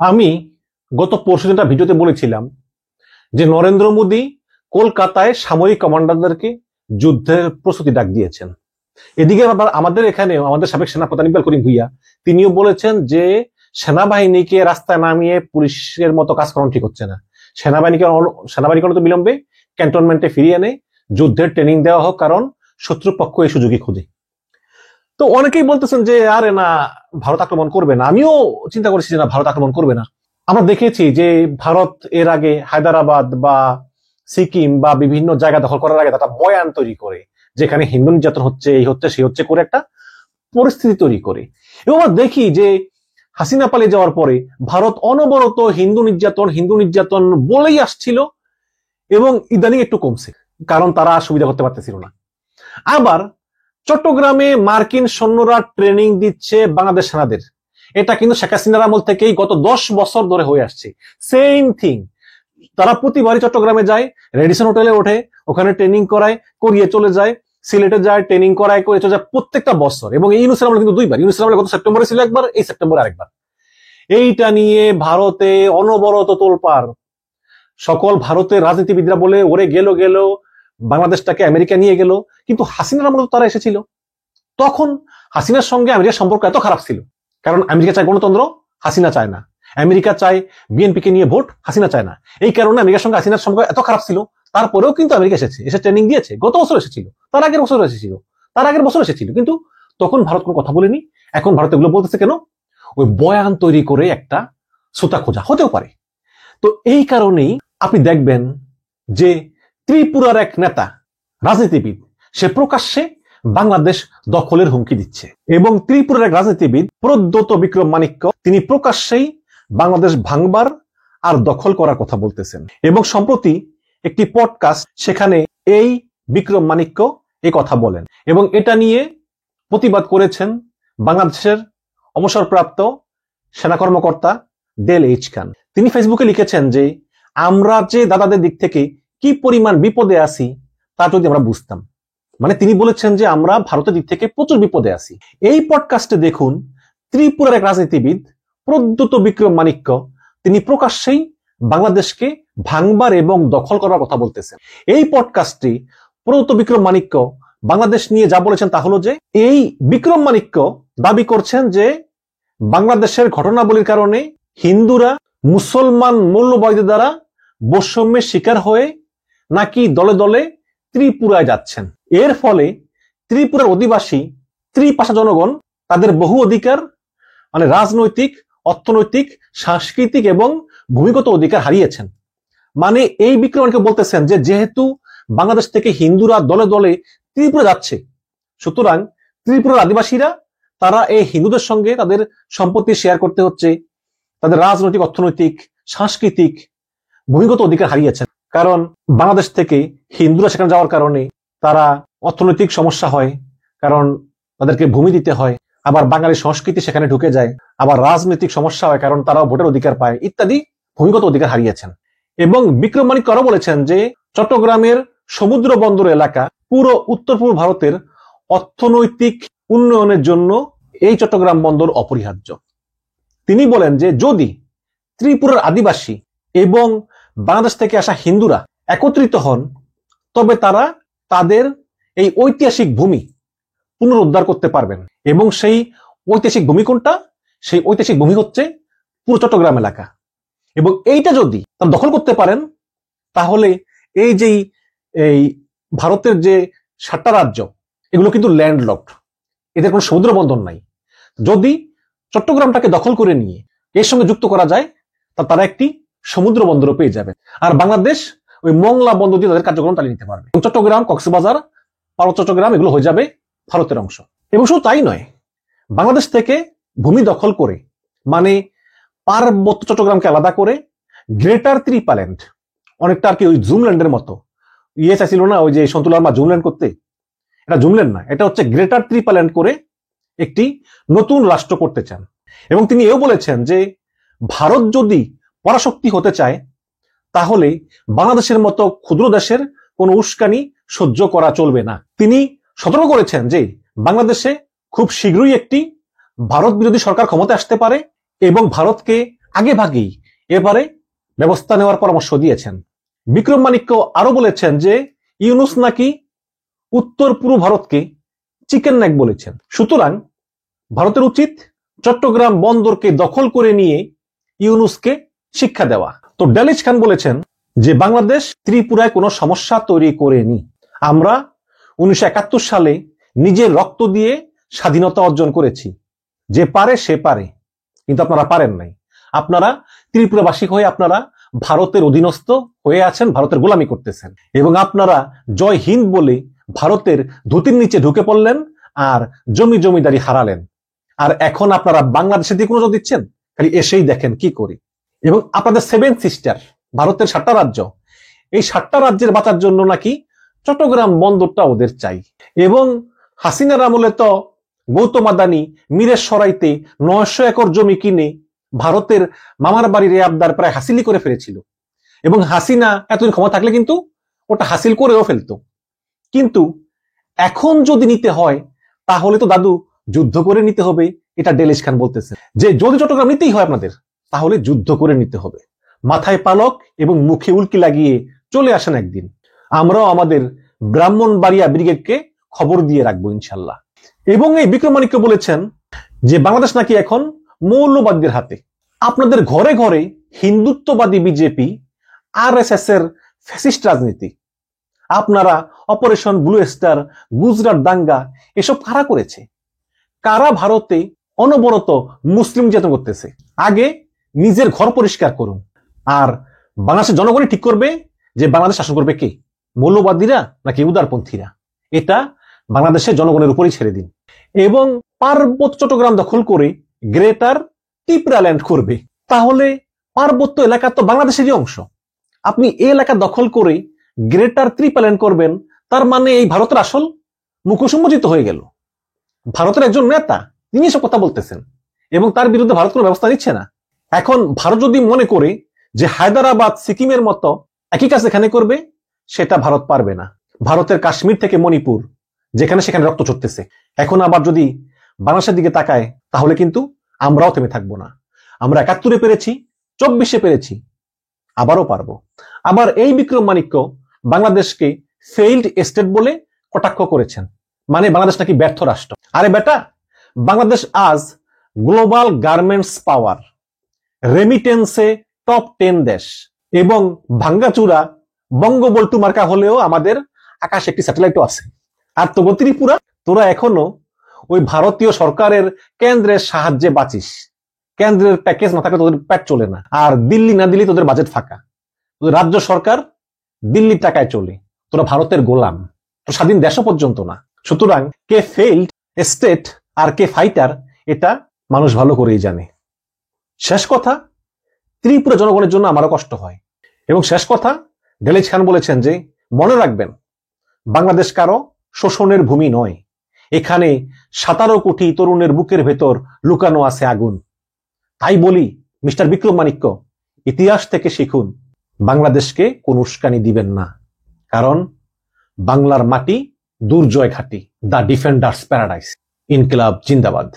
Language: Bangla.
আমি গত পরশুদিনটা ভিডিওতে বলেছিলাম যে নরেন্দ্র মোদী কলকাতায় সামরিক কমান্ডারদেরকে যুদ্ধের প্রস্তুতি ডাক দিয়েছেন। এদিকে আবার আমাদের এখানে আমাদের সাবেক সেনাপ্রধান ইকবাল করিম ভুইয়া তিনিও বলেছেন যে সেনাবাহিনীকে রাস্তায় নামিয়ে পুলিশের মতো কাজ করানো ঠিক হচ্ছে না। সেনাবাহিনীকে তো বিলম্বে ক্যান্টনমেন্টে ফিরিয়ে এনে যুদ্ধের ট্রেনিং দেওয়া হোক, কারণ শত্রুপক্ষ এই সুযোগই খুঁজে। তো অনেকেই বলতেছেন যে আরে না, ভারত আক্রমণ করবে না। আমিও চিন্তা করেছি যে না, ভারত আক্রমণ করবে না। আমরা দেখেছি যে ভারত এর আগে হায়দ্রাবাদ বা সিকিম বা বিভিন্ন জায়গা দখল করার আগে তারা বয়ান তৈরি করে, যেখানে হিন্দু নির্যাতন হচ্ছে, এই হচ্ছে সেই হচ্ছে করে একটা পরিস্থিতি তৈরি করে। এবং আমরা দেখি যে হাসিনা পালিয়ে যাওয়ার পরে ভারত অনবরত হিন্দু নির্যাতন বলেই আসছিল, এবং ইদানিং একটু কমছে, কারণ তারা সুবিধা করতে পারতেছিল না। আবার চট্টগ্রামে মার্কিন সৈন্যরা ট্রেনিং দিচ্ছে বাংলাদেশ সেনাদের। এটা কিন্তু শেখ হাসিনার আমল থেকেই গত 10 বছর ধরে হয়ে আসছে। সেম থিং, তারা প্রতিবারই চট্টগ্রামে যায়, রেডিসন হোটেলে ওঠে, ওখানে ট্রেনিং করায়, করিয়ে চলে যায়, সিলেটে যায়, ট্রেনিং করায়, করে চলে যায় প্রত্যেকটা বছর। এবং এই ইউনূসের আমলে কিন্তু 2বার, ইউনূসের আমলে গত সেপ্টেম্বরে ছিল একবার, এই সেপ্টেম্বরে আরেকবার। এইটা নিয়ে ভারতে অনবরত তোলপাড়। সকল ভারতের রাজনীতিবিদরা বলে ওরে গেল বাংলাদেশটাকে আমেরিকা নিয়ে গেল। কিন্তু হাসিনার আমলে তারা এসেছিল, তখন হাসিনার সঙ্গে আমেরিকার সম্পর্ক এত খারাপ ছিল, কারণ আমেরিকা চায় গণতন্ত্র, হাসিনা চায় না। আমেরিকা চায় বিএনপিকে নিয়ে ভোট, হাসিনা চায় না। এই কারণে আমেরিকার সঙ্গে হাসিনার সম্পর্ক এত খারাপ ছিল। তারপরেও কিন্তু আমেরিকা এসে ট্রেনিং দিয়েছে। গত বছর এসেছিল, তার আগের বছর এসেছিল, কিন্তু তখন ভারত কোনো কথা বলেনি। এখন ভারত এগুলো বলতেছে কেন? ওই বয়ান তৈরি করে একটা সুতা খোঁজা হতেও পারে। তো এই কারণেই আপনি দেখবেন যে ত্রিপুরার এক নেতা, রাজনীতিবিদ, সে প্রকাশ্যে বাংলাদেশ দখলের হুমকি দিচ্ছে। এবং ত্রিপুরার এক রাজনীতিবিদ প্রদ্যোত বিক্রম মাণিক্য, তিনি প্রকাশ্যেই বাংলাদেশ ভাঙবার আর দখল করার কথা বলতেছেন। এবং সম্প্রতি একটি পডকাস্ট, সেখানে এই বিক্রম মাণিক্য এই কথা বলেন, এবং এটা নিয়ে প্রতিবাদ করেছেন বাংলাদেশের অবসরপ্রাপ্ত সেনা কর্মকর্তা দেল এইচ খান। তিনি ফেসবুকে লিখেছেন যে আমরা যে দাদাদের দিক থেকে কি পরিমাণ বিপদে আছি তা যদি আমরা বুঝতাম। মানে তিনি বলেছেন যে আমরা ভারতের দিক থেকে প্রচুর বিপদে আছি। এই পডকাস্টে দেখুন, ত্রিপুরার এক রাজনীতিবিদ প্রদ্যোত বিক্রম মাণিক্য, তিনি প্রকাশ্যেই বাংলাদেশকে ভাঙবার এবং দখল করার কথা বলতেছেন। এই পডকাস্টে প্রদ্যোত বিক্রম মাণিক্য বাংলাদেশ নিয়ে যা বলেছেন তা হলো যে এই বিক্রম মাণিক্য দাবি করছেন যে বাংলাদেশের ঘটনাবলীর কারণে হিন্দুরা মুসলমান মৌলবাদীদের দ্বারা বৈষম্যের শিকার হয়ে নাকি দলে দলে ত্রিপুরায় যাচ্ছেন। এর ফলে ত্রিপুরার অধিবাসী ত্রিপাশা জনগণ তাদের বহু অধিকার, মানে রাজনৈতিক, অর্থনৈতিক, সাংস্কৃতিক এবং ভূমিগত অধিকার হারিয়েছেন। মানে এই বিক্রমকে বলতেছেন যে যেহেতু বাংলাদেশ থেকে হিন্দুরা দলে দলে ত্রিপুরা যাচ্ছে, সুতরাং ত্রিপুরার আদিবাসীরা তারা এই হিন্দুদের সঙ্গে তাদের সম্পত্তি শেয়ার করতে হচ্ছে, তাদের রাজনৈতিক, অর্থনৈতিক, সাংস্কৃতিক, ভূমিগত অধিকার হারিয়েছেন। কারণ বাংলাদেশ থেকে হিন্দুরা সেখানে যাওয়ার কারণে তারা অর্থনৈতিক সমস্যা হয়, কারণ তাদেরকে ভূমি দিতে হয়। আবার বাঙালি সংস্কৃতি সেখানে ঢুকে যায়। আবার রাজনৈতিক সমস্যা হয়, কারণ তারাও ভোটের অধিকার পায়, ইত্যাদি ভূমিগত অধিকার হারিয়েছেন। এবং বিক্রম মাণিক্য আরো বলেছেন যে চট্টগ্রামের সমুদ্র বন্দর এলাকা পুরো উত্তর পূর্ব ভারতের অর্থনৈতিক উন্নয়নের জন্য এই চট্টগ্রাম বন্দর অপরিহার্য। তিনি বলেন যে যদি ত্রিপুরার আদিবাসী এবং বাংলাদেশ থেকে আসা হিন্দুরা একত্রিত হন, তবে তারা তাদের এই ঐতিহাসিক ভূমি পুনরুদ্ধার করতে পারবেন। এবং সেই ঐতিহাসিক ভূমি কোনটা? সেই ঐতিহাসিক ভূমি হচ্ছে পুরো চট্টগ্রাম এলাকা। এবং এইটা যদি তারা দখল করতে পারেন, তাহলে এই ভারতের যে 7টা রাজ্য, এগুলো কিন্তু ল্যান্ডলকড, এদের কোনো সমুদ্র বন্দর নাই। যদি চট্টগ্রামটাকে দখল করে নিয়ে এর সঙ্গে যুক্ত করা যায়, তারা একটি সমুদ্র বন্দরও পেয়ে যাবে। আর বাংলাদেশ ওই মংলা বন্দর দিয়ে তাদের কার্যক্রম চালিয়ে নিতে পারবে। চট্টগ্রাম, কক্সবাজার, পার্বত্য চট্টগ্রাম এগুলো হয়ে যাবে ভারতের অংশ। এবং শুধু তাই নয়, বাংলাদেশ থেকে ভূমি দখল করে, মানে পার্বত্য চট্টগ্রামকে আলাদা করে গ্রেটার ত্রিপাল্যান্ড, অনেকটা আর কি ওই জুমল্যান্ডের মতো, চাইছিল না ওই যে সন্তুলার মা জুমল্যান্ড করতে, এটা জুমল্যান্ড না, এটা হচ্ছে গ্রেটার ত্রিপাল্যান্ড করে একটি নতুন রাষ্ট্র করতে চান। এবং তিনি এও বলেছেন যে ভারত যদি পরাশক্তি হতে চায়, তাহলে বাংলাদেশের মতো ক্ষুদ্র দেশের কোনো উস্কানি সহ্য করা চলবে না। তিনি সতর্ক করেছেন যে বাংলাদেশে খুব শীঘ্রই একটি ভারত বিরোধী সরকার ক্ষমতায় আসতে পারে এবং ভারতকে আগে ভাগেই এবারে ব্যবস্থা নেওয়ার পরামর্শ দিয়েছেন। বিক্রম মাণিক্য আরো বলেছেন যে ইউনূস নাকি উত্তর পূর্ব ভারতকে চিকেন নেক বলেছেন। সুতরাং ভারতের উচিত চট্টগ্রাম বন্দরকে দখল করে নিয়ে ইউনূসকে শিক্ষা দেওয়া। তো ডেলিজ খান বলেছেন যে বাংলাদেশ ত্রিপুরায় কোনো সমস্যা তৈরি করেনি। আমরা 1971 সালে নিজের রক্ত দিয়ে স্বাধীনতা অর্জন করেছি। যে পারে সে পারে, কিন্তু আপনারা পারেন নাই। আপনারা ত্রিপুরাবাসী হয়ে আপনারা ভারতের অধীনস্থ হয়ে আছেন, ভারতের গোলামি করতেছেন, এবং আপনারা জয় হিন্দ বলে ভারতের ধুতির নিচে ঢুকে পড়লেন আর জমিদারি হারালেন। আর এখন আপনারা বাংলাদেশের দিকে নজর দিচ্ছেন, খালি এসেই দেখেন কি করি। এবং আপনাদের 7 সিস্টার ভারতের 7টা রাজ্য, এই 7টা রাজ্যের বাঁচার জন্য নাকি চট্টগ্রাম বন্দরটা ওদের চাই। এবং হাসিনার আমলে তো গৌতম আদানি মিরের সরাইতে 900 একর জমি কিনে ভারতের মামার বাড়ির আবদার প্রায় হাসিলই করে ফেলেছিল। এবং হাসিনা এতদিন ক্ষমতা থাকলে কিন্তু ওটা হাসিল করেও ফেলতো। কিন্তু এখন যদি নিতে হয় তাহলে তো দাদু যুদ্ধ করে নিতে হবে, এটা ডেলিজ খান বলতেছে যে যদি চট্টগ্রাম নিতেই হয় আপনাদের, তাহলে যুদ্ধ করে নিতে হবে। মাথায় পালক এবং মুখে উল্কি লাগিয়ে চলে আসেন একদিন, আমরাও আমাদের ব্রাহ্মণবাড়িয়া ব্রিগেডকে খবর দিয়ে রাখবো ইনশাল্লাহ। এবং এই বিক্রম মাণিক্য বলেছেন যে বাংলাদেশ নাকি এখন মৌলবাদীদের হাতে। আপনাদের ঘরে ঘরে হিন্দুত্ববাদী বিজেপি, আরএসএস এর ফ্যাসিস্ট রাজনীতি। আপনারা অপারেশন ব্লু স্টার, গুজরাট দাঙ্গা এসব কারা করেছে? কারা ভারতে অনবরত মুসলিম নির্যাতন করতেছে? আগে নিজের ঘর পরিষ্কার করুন, আর বাংলাদেশের জনগণই ঠিক করবে যে বাংলাদেশ শাসন করবে কে, মৌলবাদীরা নাকি উদারপন্থীরা। এটা বাংলাদেশের জনগণের উপরই ছেড়ে দিন। এবং পার্বত্য চট্টগ্রাম দখল করে গ্রেটার ত্রিপুরাল্যান্ড করবে, তাহলে পার্বত্য এলাকা তো বাংলাদেশেরই অংশ। আপনি এই এলাকা দখল করে গ্রেটার ত্রিপুরাল্যান্ড করবেন, তার মানে এই ভারতের আসল মুখোন্মোচিত হয়ে গেল। ভারতের একজন নেতা তিনি এসব কথা বলতেছেন এবং তার বিরুদ্ধে ভারত কোনো ব্যবস্থা নিচ্ছে না। এখন ভারত যদি মনে করে যে হায়দ্রাবাদ সিকিমের মতো একই কাজ এখানে করবে, সেটা ভারত পারবে না। ভারতের কাশ্মীর থেকে মণিপুর যেখানে সেখানে রক্ত ঝরতেছে, এখন আবার যদি বাংলাদেশের দিকে তাকায় তাহলে কিন্তু আমরাও থেমে থাকবো না। আমরা 71-এ পেরেছি, 24-এ পেরেছি, আবারও পারবো। আবার এই বিক্রম মাণিক্য বাংলাদেশকে ফেইল্ড স্টেট বলে কটাক্ষ করেছেন, মানে বাংলাদেশ নাকি ব্যর্থ রাষ্ট্র। আরে বেটা, বাংলাদেশ আজ গ্লোবাল গার্মেন্টস পাওয়ার, রেমিটেন্সে টপ 10 দেশ, এবং ভাঙ্গাচুরা বঙ্গবল্টু মার্কা হলেও আমাদের আকাশে একটি স্যাটেলাইটও আছে। আর তো ত্রিপুরা, তোরা এখনো ওই ভারতীয় সরকারের কেন্দ্রের সাহায্যে বাঁচিস। কেন্দ্রের প্যাকেজ না থাকলে তোদের পেট চলে না, আর দিল্লি না দিল্লি তোদের বাজেট ফাঁকা। তোদের রাজ্য সরকার দিল্লির টাকায় চলে, তোরা ভারতের গোলাম, তো স্বাধীন দেশও পর্যন্ত না। সুতরাং কে ফেইল্ড স্টেট আর কে ফাইটার এটা মানুষ ভালো করেই জানে। শেষ কথা, ত্রিপুরা জনগণের জন্য আমারও কষ্ট হয়। এবং শেষ কথা, ডেলিজ খান বলেছেন যে মনে রাখবেন, বাংলাদেশ কারো শোষণের ভূমি নয়। এখানে 17 কোটি তরুণের বুকের ভেতর লুকানো আছে আগুন। তাই বলি মিস্টার বিক্রম মাণিক্য, ইতিহাস থেকে শিখুন, বাংলাদেশকে কোন উস্কানি দিবেন না, কারণ বাংলার মাটি দুর্জয় ঘাঁটি। The defenders paradise. ইনকিলাব জিন্দাবাদ।